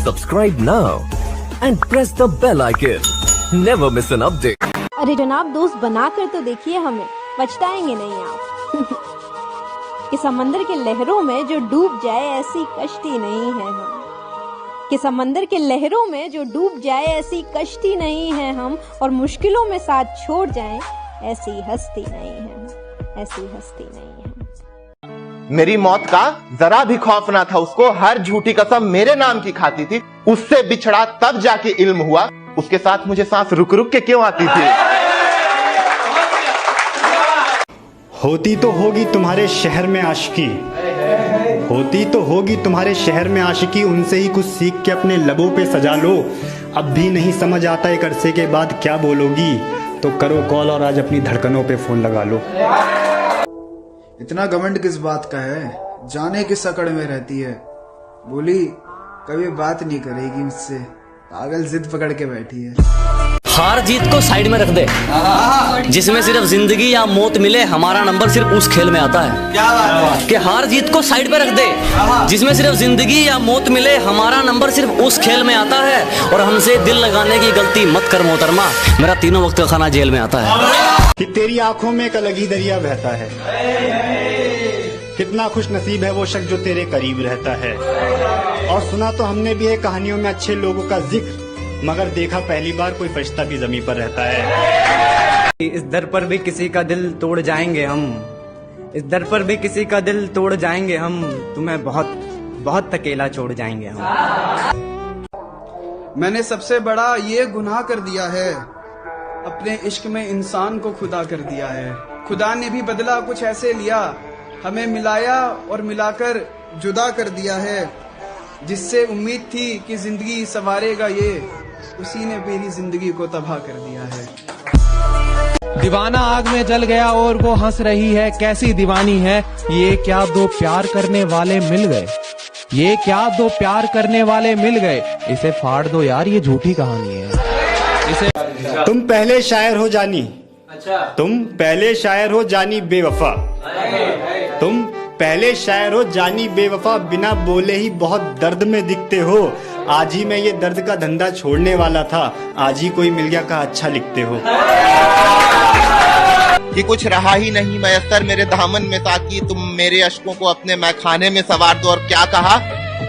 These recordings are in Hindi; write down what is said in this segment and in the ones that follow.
Subscribe now and press the bell icon. Never miss an update. अरे जनाब, दोस्त बनाकर तो देखिए हमें, पछताएंगे नहीं आप। कि समंदर के लहरों में जो डूब जाए ऐसी कश्ती नहीं है हम। कि समंदर के लहरों में जो डूब जाए ऐसी कश्ती नहीं है हम, और मुश्किलों में साथ छोड़ जाएं ऐसी हस्ती नहीं है हम, ऐसी हस्ती नहीं है। मेरी मौत का जरा भी खौफ ना था उसको, हर झूठी कसम मेरे नाम की खाती थी। उससे बिछड़ा तब जाके इल्म हुआ, उसके साथ मुझे सांस रुक रुक के क्यों आती थी। होती तो होगी तुम्हारे शहर में आशिकी, होती तो होगी तुम्हारे शहर में आशिकी, उनसे ही कुछ सीख के अपने लबों पे सजा लो। अब भी नहीं समझ आता एक अरसे के बाद क्या बोलोगी, तो करो कॉल और आज अपनी धड़कनों पे फोन लगा लो। इतना घमंड किस बात का है, जाने किस अकड़ में रहती है। बोली कभी बात नहीं करेगी मुझसे, पागल जिद पकड़ के बैठी है। हार जीत को साइड में रख दे, जिसमें सिर्फ जिंदगी या मौत मिले, हमारा नंबर सिर्फ उस खेल में आता है। क्या बात है कि हार जीत को साइड पे रख दे, जिसमें सिर्फ जिंदगी या मौत मिले, हमारा नंबर सिर्फ उस खेल में आता है। और हमसे दिल लगाने की गलती मत कर मोहतरमा, मेरा तीनों वक्त का खाना जेल में आता है। कि तेरी आंखों में एक अलग ही दरिया बहता है, कितना खुश नसीब है वो शख्स जो तेरे करीब रहता है। और सुना तो हमने भी है कहानियों में अच्छे लोगों का जिक्र, मगर देखा पहली बार कोई फरिश्ता भी जमीन पर रहता है। इस दर पर भी किसी का दिल तोड़ जाएंगे हम, इस दर पर भी किसी का दिल तोड़ जाएंगे हम, तुम्हें बहुत बहुत अकेला छोड़ जाएंगे हम। मैंने सबसे बड़ा ये गुनाह कर दिया है, अपने इश्क में इंसान को खुदा कर दिया है। खुदा ने भी बदला कुछ ऐसे लिया, हमें मिलाया और मिलाकर जुदा कर दिया है। जिससे उम्मीद थी कि जिंदगी संवारेगा ये, उसी ने मेरी जिंदगी को तबाह कर दिया है। दीवाना आग में जल गया और वो हंस रही है, कैसी दीवानी है ये, क्या दो प्यार करने वाले मिल गए, ये क्या दो प्यार करने वाले मिल गए। इसे फाड़ दो यार, ये झूठी कहानी है। इसे तुम पहले शायर हो जानी, तुम पहले शायर हो जानी बेवफा, तुम पहले शायर हो जानी बेवफा, बिना बोले ही बहुत दर्द में दिखते हो। आज ही मैं ये दर्द का धंधा छोड़ने वाला था, आज ही कोई मिल गया, कहा अच्छा लिखते हो। कि कुछ रहा ही नहीं मयस्सर मेरे दामन में ताकि तुम मेरे अश्कों को अपने मैखाने में सवार दो। और क्या कहा,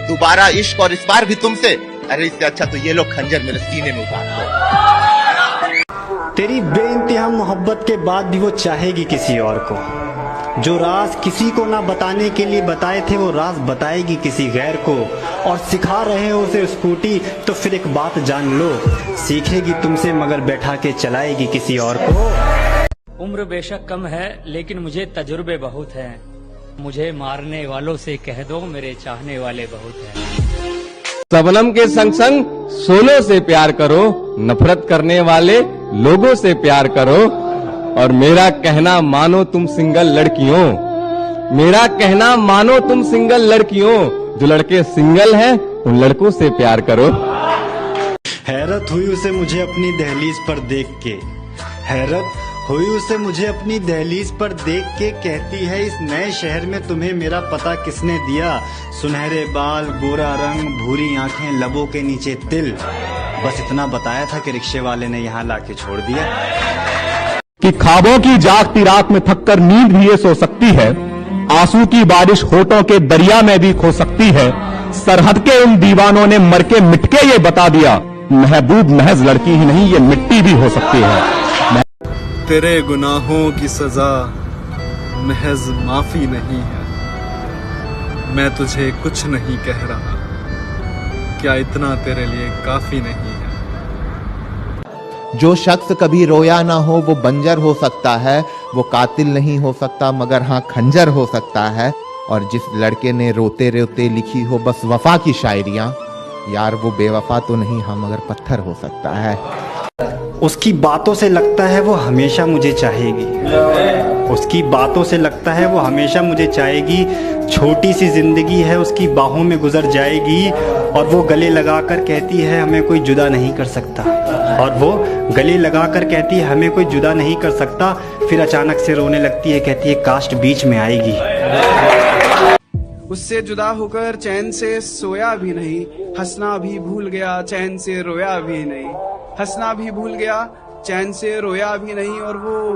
दोबारा इश्क और इस बार भी तुमसे, अरे इससे अच्छा तो ये लोग खंजर मेरे सीने में उतार दो। तेरी बेइंतहा मोहब्बत के बाद भी वो चाहेगी किसी और को, जो राज किसी को ना बताने के लिए बताए थे वो राज बताएगी किसी गैर को। और सिखा रहे हो उसे स्कूटी तो फिर एक बात जान लो, सीखेगी तुमसे मगर बैठा के चलाएगी किसी और को। उम्र बेशक कम है लेकिन मुझे तजुर्बे बहुत हैं, मुझे मारने वालों से कह दो मेरे चाहने वाले बहुत हैं। सबनम के संग संग सोलों से प्यार करो, नफरत करने वाले लोगों से प्यार करो। और मेरा कहना मानो तुम सिंगल लड़कियों, मेरा कहना मानो तुम सिंगल लड़कियों, जो लड़के सिंगल हैं उन लड़कों से प्यार करो। हैरत हुई उसे मुझे अपनी दहलीज पर देख के, हैरत हुई उसे मुझे अपनी दहलीज पर देख के, कहती है इस नए शहर में तुम्हें मेरा पता किसने दिया। सुनहरे बाल, गोरा रंग, भूरी आंखें, लबों के नीचे तिल, बस इतना बताया था कि रिक्शे वाले ने यहाँ लाके छोड़ दिया। कि ख्वाबों की जागती रात में थककर नींद भी ये सो सकती है, आंसू की बारिश होठों के दरिया में भी खो सकती है। सरहद के उन दीवानों ने मर के मिट के ये बता दिया, महबूब महज लड़की ही नहीं ये मिट्टी भी हो सकती है। तेरे गुनाहों की सजा महज माफी नहीं है, मैं तुझे कुछ नहीं कह रहा, क्या इतना तेरे लिए काफी नहीं है। जो शख्स कभी रोया ना हो वो बंजर हो सकता है, वो कातिल नहीं हो सकता मगर हाँ खंजर हो सकता है। और जिस लड़के ने रोते रोते लिखी हो बस वफा की शायरियां, यार वो बेवफा तो नहीं हाँ मगर पत्थर हो सकता है। उसकी बातों से लगता है वो हमेशा मुझे चाहेगी, उसकी बातों से लगता है वो हमेशा मुझे चाहेगी। छोटी सी जिंदगी है उसकी बाहों में गुजर जाएगी, और वो गले लगाकर कहती है हमें कोई जुदा नहीं कर सकता, और वो गले लगाकर कहती है हमें कोई जुदा नहीं कर सकता। फिर अचानक से रोने लगती है, कहती है कास्ट बीच में आएगी। उससे जुदा होकर चैन से सोया भी नहीं, हंसना भी भूल गया चैन से रोया भी नहीं, हंसना भी भूल गया चैन से रोया भी नहीं। और वो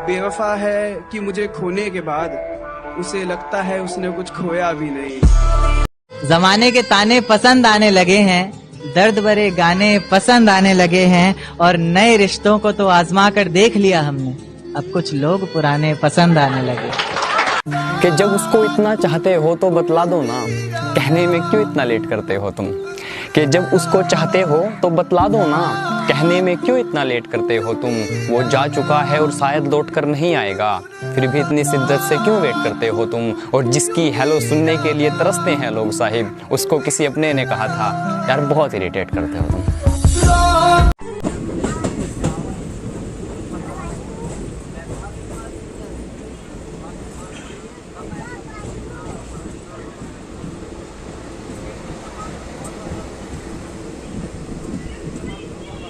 बेवफा है कि मुझे खोने के बाद उसे लगता है उसने कुछ खोया भी नहीं। जमाने के ताने पसंद आने लगे हैं, दर्द भरे गाने पसंद आने लगे हैं, और नए रिश्तों को तो आजमा कर देख लिया हमने, अब कुछ लोग पुराने पसंद आने लगे। कि जब उसको इतना चाहते हो तो बतला दो ना, कहने में क्यों इतना लेट करते हो तुम। कि जब उसको चाहते हो तो बतला दो ना, कहने में क्यों इतना लेट करते हो तुम। वो जा चुका है और शायद लौट कर नहीं आएगा, फिर भी इतनी शिद्दत से क्यों वेट करते हो तुम। और जिसकी हेलो सुनने के लिए तरसते हैं लोग साहिब, उसको किसी अपने ने कहा था यार बहुत इरिटेट करते हो तुम।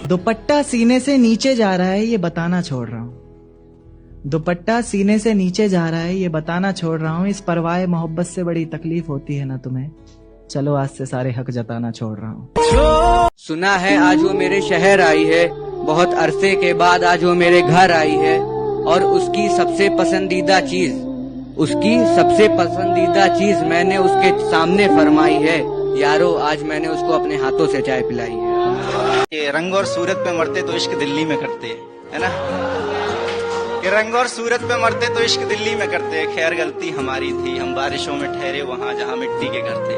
दुपट्टा सीने से नीचे जा रहा है ये बताना छोड़ रहा हूँ, दुपट्टा सीने से नीचे जा रहा है ये बताना छोड़ रहा हूँ। इस परवाह मोहब्बत से बड़ी तकलीफ होती है ना तुम्हें, चलो आज से सारे हक जताना छोड़ रहा हूँ। सुना है आज वो मेरे शहर आई है, बहुत अरसे के बाद आज वो मेरे घर आई है, और उसकी सबसे पसंदीदा चीज मैंने उसके सामने फरमाई है। यारो आज मैंने उसको अपने हाथों से चाय पिलाई है। ये रंग और सूरत पे मरते तो इश्क दिल्ली में करते है ना, ये रंग और सूरत पे मरते तो इश्क दिल्ली में करते। खैर गलती हमारी थी, हम बारिशों में ठहरे वहाँ जहाँ मिट्टी के घर थे।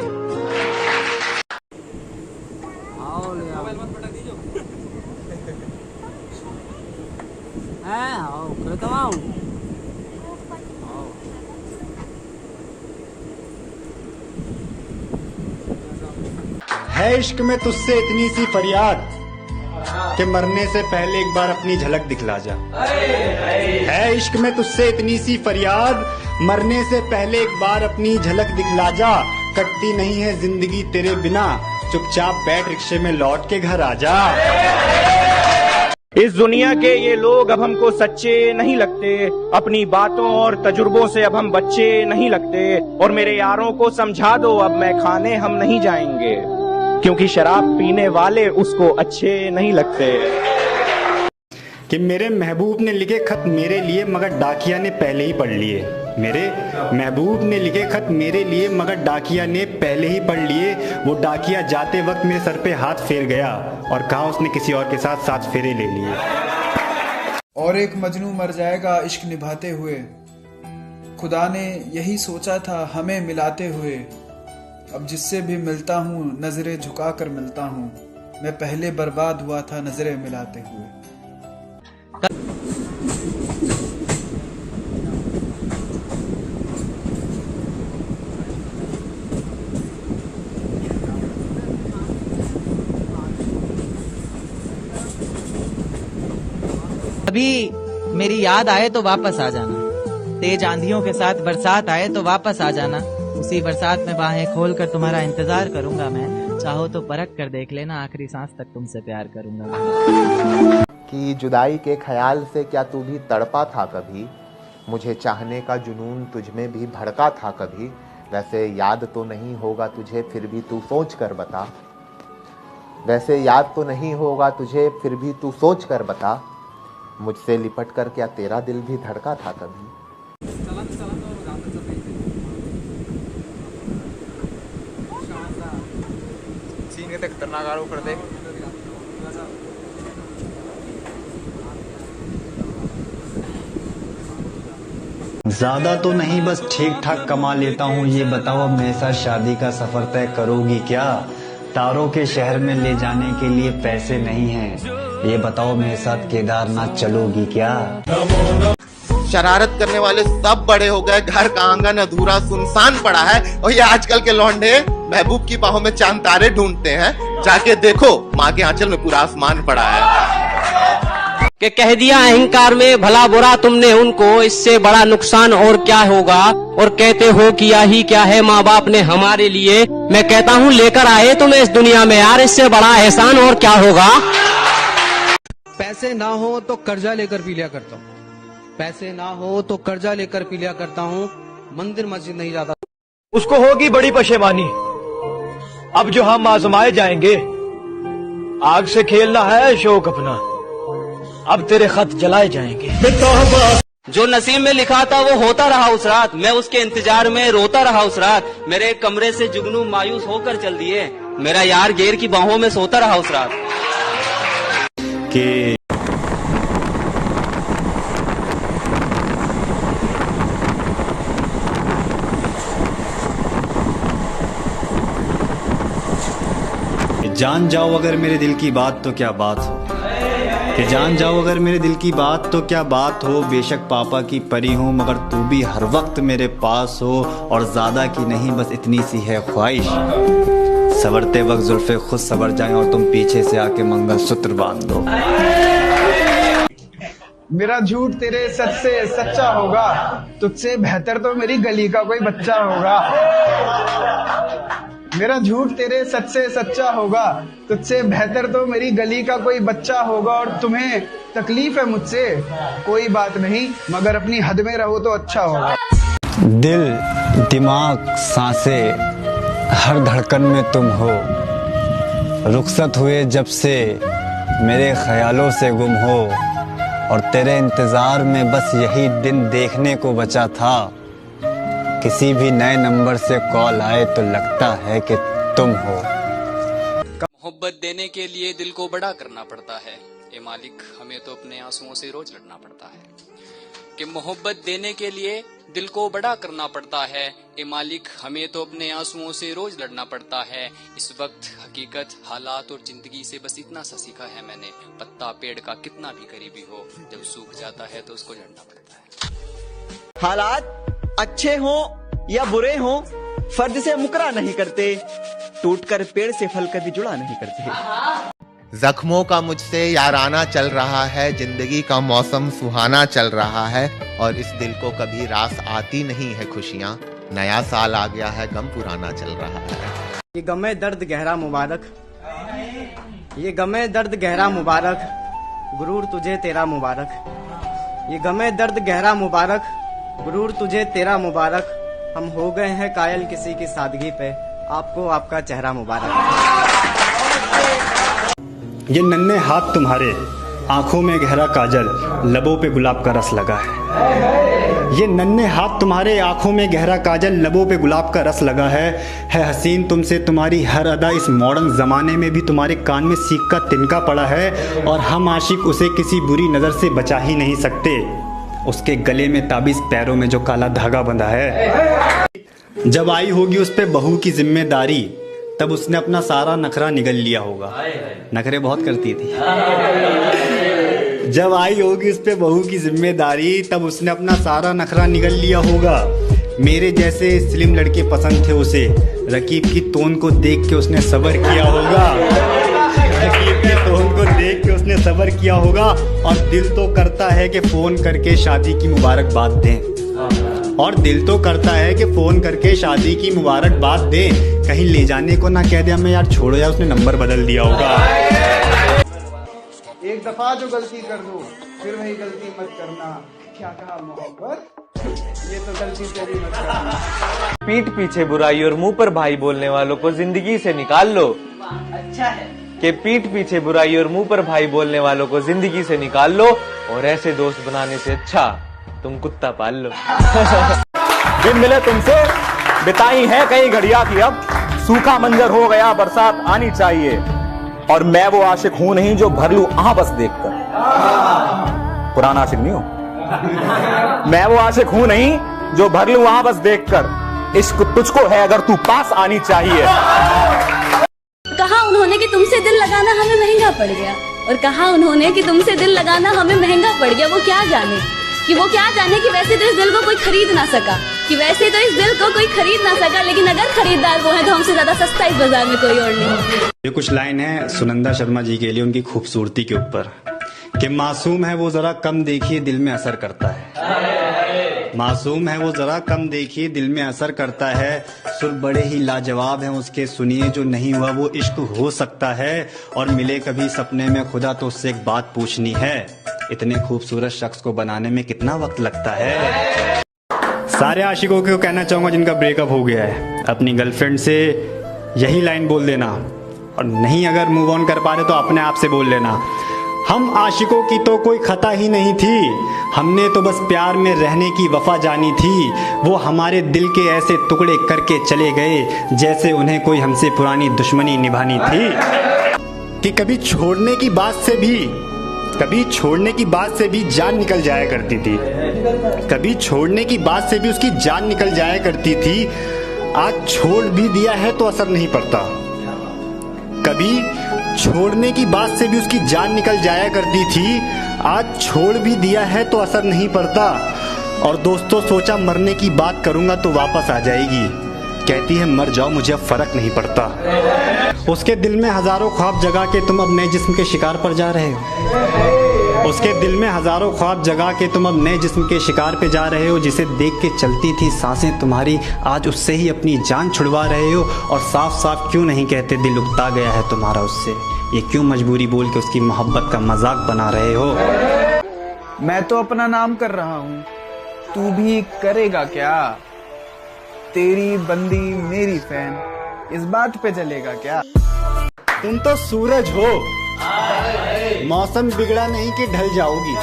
है इश्क में तुझसे इतनी सी फरियाद कि मरने से पहले एक बार अपनी झलक दिखला जा। है इश्क में तुझसे इतनी सी फरियाद, मरने से पहले एक बार अपनी झलक दिखला जा। कटती नहीं है जिंदगी तेरे बिना, चुपचाप बैठ रिक्शे में लौट के घर आ जा। इस दुनिया के ये लोग अब हमको सच्चे नहीं लगते, अपनी बातों और तजुर्बों से अब हम बच्चे नहीं लगते। और मेरे यारों को समझा दो अब मैं खाने हम नहीं जाएंगे, क्योंकि शराब पीने वाले उसको अच्छे नहीं लगते। कि मेरे महबूब ने लिखे खत मेरे लिए मगर डाकिया ने पहले ही पढ़ लिए। मेरे महबूब ने लिखे खत मेरे लिए मगर डाकिया ने पहले ही पढ़ लिए। वो डाकिया जाते वक्त मेरे सर पे हाथ फेर गया और कहा उसने किसी और के साथ 7 फेरे ले लिए। और एक मजनू मर जाएगा इश्क निभाते हुए, खुदा ने यही सोचा था हमें मिलाते हुए। अब जिससे भी मिलता हूँ नजरें झुका कर मिलता हूँ, मैं पहले बर्बाद हुआ था नजरें मिलाते हुए। अभी मेरी याद आए तो वापस आ जाना, तेज आंधियों के साथ बरसात आए तो वापस आ जाना। उसी बरसात में बाहें खोलकर तुम्हारा इंतजार करूंगा मैं, चाहो तो परख कर देख लेना आखिरी सांस तक तुमसे प्यार करूंगा। कि जुदाई के ख्याल से क्या तू भी तड़पा था कभी, मुझे चाहने का जुनून तुझ में भी भड़का था कभी। वैसे याद तो नहीं होगा तुझे फिर भी तू सोच कर बता, वैसे याद तो नहीं होगा तुझे फिर भी तू सोच कर बता। मुझसे लिपट कर क्या तेरा दिल भी धड़का था कभी। खतरनाक आरोप कर दे। ज्यादा तो नहीं बस ठीक ठाक कमा लेता हूँ, ये बताओ अब मेरे साथ शादी का सफर तय करोगी क्या। तारों के शहर में ले जाने के लिए पैसे नहीं हैं, ये बताओ मेरे साथ केदारनाथ चलोगी क्या। शरारत करने वाले सब बड़े हो गए, घर का आंगन अधूरा सुनसान पड़ा है। और ये आजकल के लौंडे महबूब की बाहों में चांद तारे ढूंढते हैं, जाके देखो माँ के आंचल में पूरा आसमान पड़ा है। कि कह दिया अहंकार में भला बुरा तुमने उनको, इससे बड़ा नुकसान और क्या होगा। और कहते हो किया ही क्या है माँ बाप ने हमारे लिए, मैं कहता हूँ लेकर आए तुम्हें इस दुनिया में यार, इससे बड़ा एहसान और क्या होगा। पैसे ना हो तो कर्जा लेकर पी लिया करता हूँ, पैसे ना हो तो कर्जा लेकर पी लिया करता हूँ। मंदिर मस्जिद नहीं जाता। उसको होगी बड़ी पशेमानी। अब जो हम आजमाए जाएंगे, आग से खेलना है शौक अपना, अब तेरे खत जलाए जाएंगे। जो नसीब में लिखा था वो होता रहा उस रात, मैं उसके इंतजार में रोता रहा उस रात। मेरे कमरे से जुगनू मायूस होकर चल दिए, मेरा यार गेर की बाहों में सोता रहा उस रात। कि जान जाओ अगर मेरे दिल की बात तो क्या बात हो, कि जान जाओ अगर मेरे दिल की बात तो क्या बात हो। बेशक पापा की परी हूँ मगर तू भी हर वक्त मेरे पास हो, और ज्यादा की नहीं बस इतनी सी है ख्वाहिश, सवरते वक्त जुल्फे खुद सवर जाएं और तुम पीछे से आके मंगलसूत्र बांध दो। मेरा झूठ तेरे सच से सच्चा होगा, तुझसे बेहतर तो मेरी गली का कोई बच्चा होगा। मेरा झूठ तेरे सच से सच्चा होगा, तुझसे बेहतर तो मेरी गली का कोई बच्चा होगा। और तुम्हें तकलीफ है मुझसे, कोई बात नहीं, मगर अपनी हद में रहो तो अच्छा होगा। दिल, दिमाग, सांसें, हर धड़कन में तुम हो। रुखसत हुए जब से मेरे ख्यालों से गुम हो, और तेरे इंतजार में बस यही दिन देखने को बचा था। किसी भी नए नंबर से कॉल आए तो लगता है कि तुम हो। मोहब्बत देने के लिए दिल को बड़ा करना पड़ता है, ए मालिक हमें तो अपने आंसुओं से रोज लड़ना पड़ता है। कि मोहब्बत देने के लिए दिल को बड़ा करना पड़ता है, ए मालिक हमें तो अपने आंसुओं से रोज लड़ना पड़ता है। इस वक्त हकीकत, हालात और जिंदगी से बस इतना सा सीखा है मैंने, पत्ता पेड़ का कितना भी करीबी हो, जब सूख जाता है तो उसको झड़ना पड़ता है। हालात अच्छे हों या बुरे हों, फर्ज से मुकरा नहीं करते, टूटकर पेड़ से फल कभी जुड़ा नहीं करते। जख्मों का मुझसे याराना चल रहा है, जिंदगी का मौसम सुहाना चल रहा है, और इस दिल को कभी रास आती नहीं है खुशियां। नया साल आ गया है, गम पुराना चल रहा है। ये गमे दर्द गहरा मुबारक, ये गमे दर्द गहरा मुबारक, गुरूर तुझे तेरा मुबारक। ये गमे दर्द गहरा मुबारक, गुरूर तुझे तेरा मुबारक। हम हो गए हैं कायल किसी की सादगी पे, आपको आपका चेहरा मुबारक। ये नन्हे हाथ तुम्हारे, आंखों में गहरा काजल, लबों पे गुलाब का रस लगा है। ये नन्हे हाथ तुम्हारे, आंखों में गहरा काजल, लबों पे गुलाब का रस लगा है हसीन तुमसे तुम्हारी हर अदा, इस मॉडर्न जमाने में भी तुम्हारे कान में सीख का तिनका पड़ा है, और हम आशिक उसे किसी बुरी नजर से बचा ही नहीं सकते। उसके गले में ताबीज, पैरों में जो काला धागा बंधा है। जब आई होगी उस पे बहू की जिम्मेदारी, तब उसने अपना सारा नखरा निगल लिया होगा। नखरे बहुत करती थी। जब आई होगी उस पे बहू की जिम्मेदारी, तब उसने अपना सारा नखरा निगल लिया होगा। मेरे जैसे स्लिम लड़के पसंद थे उसे, रकीब की तोन को देख के उसने सब्र किया होगा। रकीब की तोन को देख के उसने सब्र किया होगा। और दिल तो करता है कि फोन करके शादी की मुबारकबाद दें, और दिल तो करता है कि फोन करके शादी की मुबारकबाद दें, कहीं ले जाने को ना कह दिया मैं यार छोड़ो यार, उसने नंबर बदल दिया होगा। एक दफा जो गलती कर दो फिर वही गलती मत करना। क्या कहा मोहब्बत, ये तो गलती तेरी मत करना। पीठ पीछे बुराई और मुंह पर भाई बोलने वालों को जिंदगी से निकाल लो। अच्छा है कि पीठ पीछे बुराई और मुंह पर भाई बोलने वालों को जिंदगी से निकाल लो, और ऐसे दोस्त बनाने से अच्छा तुम कुत्ता पाल लो। दिन मिले तुमसे बिताई है कई घड़िया की, अब सूखा मंजर हो गया, बरसात आनी चाहिए। और मैं वो आशिक हूं नहीं जो भर लूं आह बस देखकर, पुराना आशिक नहीं हूं। मैं वो आशिक हूं नहीं जो भर लूं आह बस देखकर, इश्क तुझको है अगर तू पास आनी चाहिए। कहा उन्होंने कि तुमसे दिल लगाना हमें महंगा पड़ गया, और कहा उन्होंने कि तुमसे दिल लगाना हमें महंगा पड़ गया। वो क्या जाने कि वैसे तो इस दिल को कोई खरीद ना सका, कि वैसे तो इस दिल को कोई खरीद ना सका, लेकिन अगर खरीदार वो है तो हमसे ज्यादा सस्ता इस बाजार में कोई और नहीं। ये कुछ लाइन है सुनंदा शर्मा जी के लिए, उनकी खूबसूरती के ऊपर, कि मासूम है वो जरा कम देखिए दिल में असर करता है। मासूम है वो जरा कम देखिए दिल में असर करता है, सुर बड़े ही लाजवाब हैं उसके सुनिए, जो नहीं हुआ वो इश्क हो सकता है, और मिले कभी सपने में खुदा तो उससे एक बात पूछनी है, इतने खूबसूरत शख्स को बनाने में कितना वक्त लगता है। सारे आशिकों को कहना चाहूँगा जिनका ब्रेकअप हो गया है, अपनी गर्लफ्रेंड से यही लाइन बोल देना, और नहीं अगर मूव ऑन कर पा रहे तो अपने आप से बोल लेना, हम आशिकों की तो कोई खता ही नहीं थी, हमने तो बस प्यार में रहने की वफा जानी थी, वो हमारे दिल के ऐसे टुकड़े करके चले गए जैसे उन्हें कोई हमसे पुरानी दुश्मनी निभानी थी। कि कभी छोड़ने की बात से भी जान निकल जाया करती थी, कभी छोड़ने की बात से भी उसकी जान निकल जाया करती थी, आज छोड़ भी दिया है तो असर नहीं पड़ता। कभी छोड़ने की बात से भी उसकी जान निकल जाया करती थी, आज छोड़ भी दिया है तो असर नहीं पड़ता। और दोस्तों सोचा मरने की बात करूंगा तो वापस आ जाएगी, कहती है मर जाओ मुझे अब फर्क नहीं पड़ता। उसके दिल में हजारों ख्वाब जगा के तुम अब नए जिस्म के शिकार पर जा रहे हो, उसके दिल में हजारों ख्वाब जगा के तुम अब नए जिस्म के शिकार पे जा रहे हो, जिसे देख के चलती थी सांसें तुम्हारी, आज उससे ही अपनी जान छुड़वा रहे हो। और साफ साफ क्यों नहीं कहते दिल उगता गया है तुम्हारा उससे, ये क्यों मजबूरी बोल के उसकी मोहब्बत का मजाक बना रहे हो। मैं तो अपना नाम कर रहा हूँ, तू भी करेगा क्या? तेरी बंदी मेरी फैन, इस बात पे चलेगा क्या? तुम तो सूरज हो, मौसम बिगड़ा नहीं कि ढल जाओगी,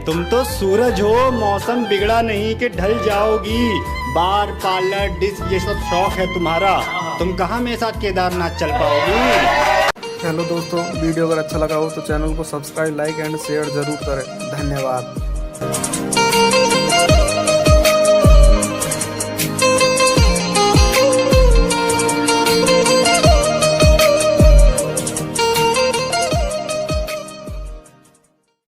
तुम तो सूरज हो, मौसम बिगड़ा नहीं कि ढल जाओगी। बार पार्लर डिश ये सब शौक है तुम्हारा, तुम कहाँ मेरे साथ केदारनाथ चल पाओगी। हेलो दोस्तों, वीडियो अगर अच्छा लगा हो तो चैनल को सब्सक्राइब, लाइक एंड शेयर जरूर करें। धन्यवाद।